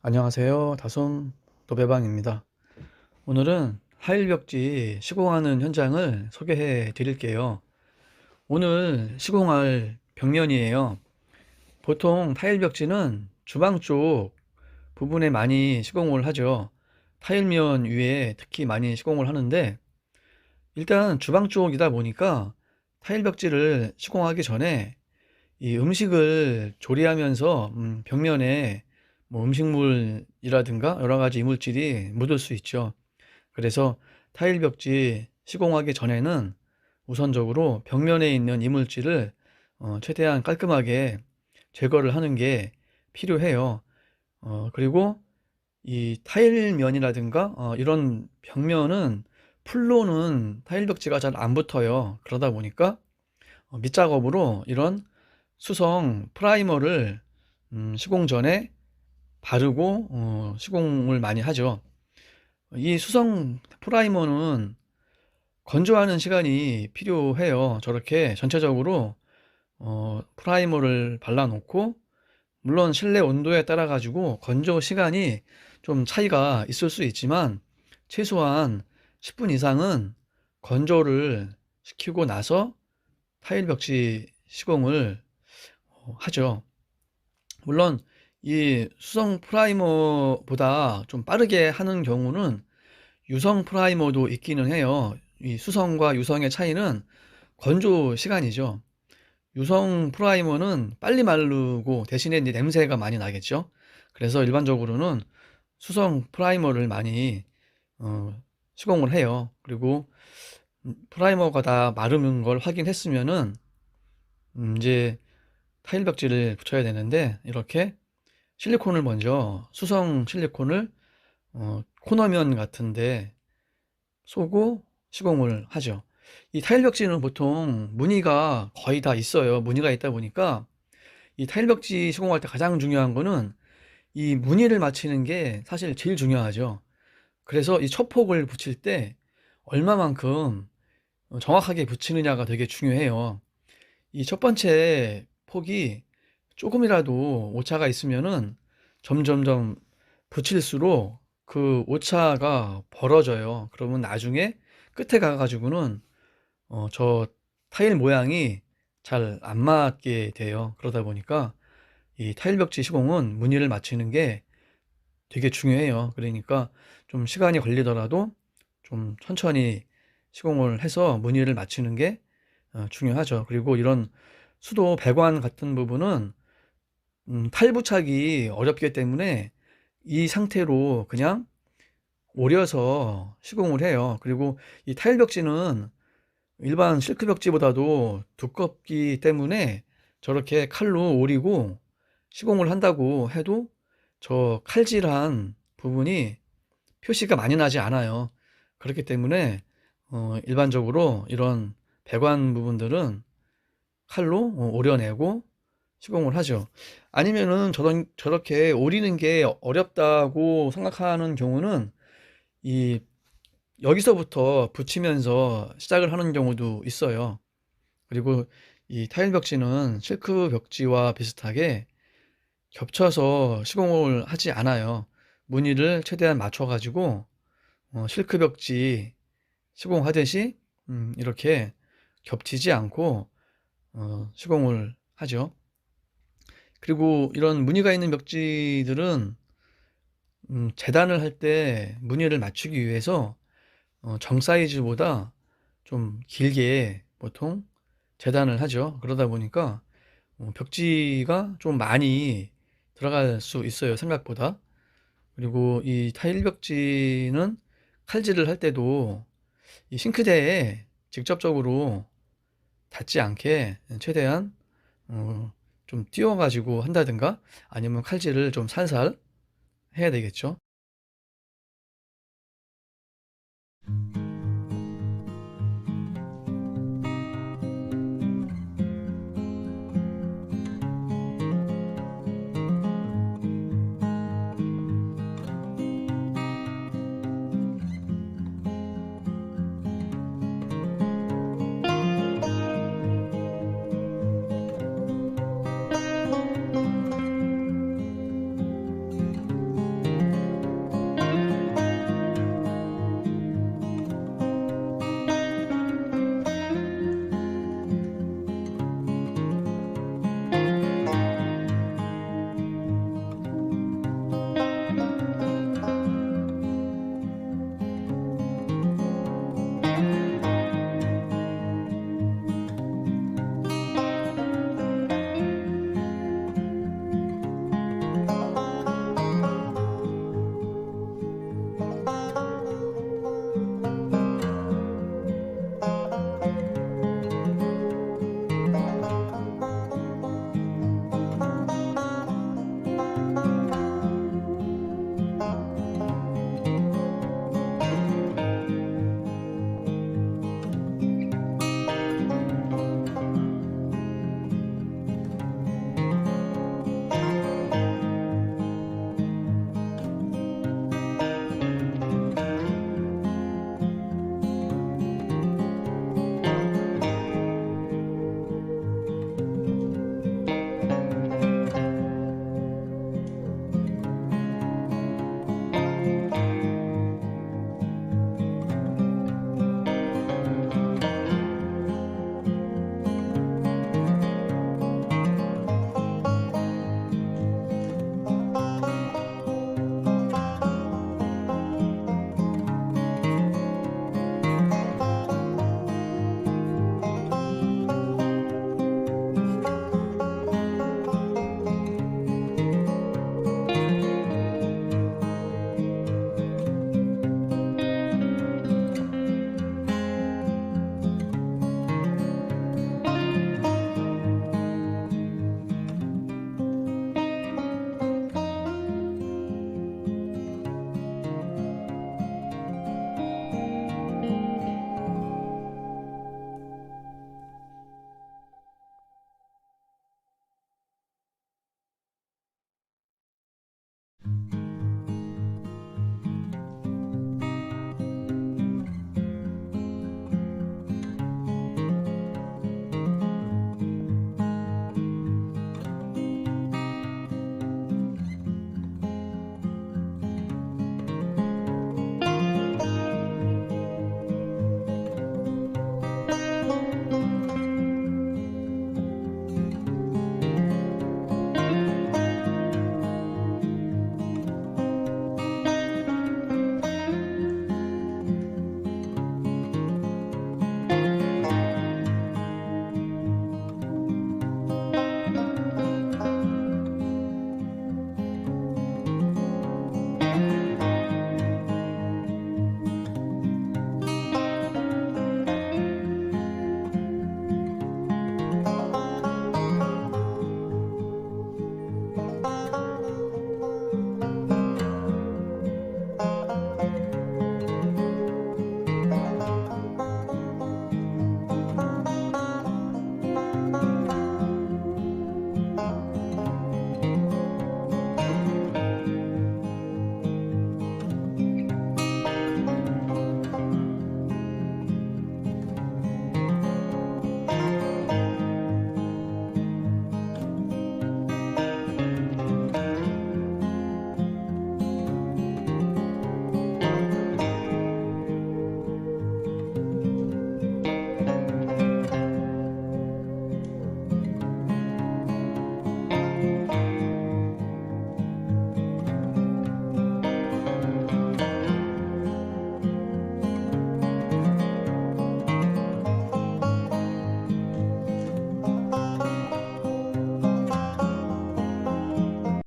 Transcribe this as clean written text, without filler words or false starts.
안녕하세요. 다솜 도배방입니다. 오늘은 타일벽지 시공하는 현장을 소개해 드릴게요. 오늘 시공할 벽면이에요. 보통 타일벽지는 주방 쪽 부분에 많이 시공을 하죠. 타일면 위에 특히 많이 시공을 하는데, 일단 주방 쪽이다 보니까 타일벽지를 시공하기 전에 이 음식을 조리하면서 벽면에 뭐 음식물이라든가 여러 가지 이물질이 묻을 수 있죠. 그래서 타일 벽지 시공하기 전에는 우선적으로 벽면에 있는 이물질을 최대한 깔끔하게 제거를 하는 게 필요해요. 그리고 이 타일면이라든가 이런 벽면은 풀로는 타일 벽지가 잘 안 붙어요. 그러다 보니까 밑작업으로 이런 수성 프라이머를 시공 전에 바르고 시공을 많이 하죠. 이 수성 프라이머는 건조하는 시간이 필요해요. 저렇게 전체적으로 프라이머를 발라 놓고, 물론 실내 온도에 따라 가지고 건조 시간이 좀 차이가 있을 수 있지만 최소한 10분 이상은 건조를 시키고 나서 타일 벽지 시공을 하죠. 물론 이 수성 프라이머보다 좀 빠르게 하는 경우는 유성 프라이머도 있기는 해요. 이 수성과 유성의 차이는 건조 시간이죠. 유성 프라이머는 빨리 마르고 대신에 이제 냄새가 많이 나겠죠. 그래서 일반적으로는 수성 프라이머를 많이 어, 시공을 해요. 그리고 프라이머가 다 마르는 걸 확인했으면은 이제 타일 벽지를 붙여야 되는데, 이렇게 실리콘을 먼저 수성 실리콘을 코너면 같은데 쏘고 시공을 하죠. 이 타일 벽지는 보통 무늬가 거의 다 있어요. 무늬가 있다 보니까 이 타일 벽지 시공할 때 가장 중요한 거는 이 무늬를 맞추는 게 사실 제일 중요하죠. 그래서 이 첩폭을 붙일 때 얼마만큼 정확하게 붙이느냐가 되게 중요해요. 이 첫 번째 폭이 조금이라도 오차가 있으면은 점점점 붙일수록 그 오차가 벌어져요. 그러면 나중에 끝에 가가지고는 저 타일 모양이 잘 안 맞게 돼요. 그러다 보니까 이 타일 벽지 시공은 무늬를 맞추는 게 되게 중요해요. 그러니까 좀 시간이 걸리더라도 좀 천천히 시공을 해서 무늬를 맞추는 게 중요하죠. 그리고 이런 수도 배관 같은 부분은 탈부착이 어렵기 때문에 이 상태로 그냥 오려서 시공을 해요. 그리고 이 타일 벽지는 일반 실크 벽지보다도 두껍기 때문에 저렇게 칼로 오리고 시공을 한다고 해도 저 칼질한 부분이 표시가 많이 나지 않아요. 그렇기 때문에 일반적으로 이런 배관 부분들은 칼로 오려내고 시공을 하죠. 아니면은 저렇게 오리는 게 어렵다고 생각하는 경우는 이 여기서부터 붙이면서 시작을 하는 경우도 있어요. 그리고 이 타일 벽지는 실크 벽지와 비슷하게 겹쳐서 시공을 하지 않아요. 무늬를 최대한 맞춰가지고 실크 벽지 시공하듯이 이렇게 겹치지 않고 시공을 하죠. 그리고 이런 무늬가 있는 벽지들은 재단을 할 때 무늬를 맞추기 위해서 정 사이즈보다 좀 길게 보통 재단을 하죠. 그러다 보니까 벽지가 좀 많이 들어갈 수 있어요, 생각보다. 그리고 이 타일 벽지는 칼질을 할 때도 이 싱크대에 직접적으로 닿지 않게 최대한 좀 띄워 가지고 한다든가, 아니면 칼질을 좀 살살 해야 되겠죠.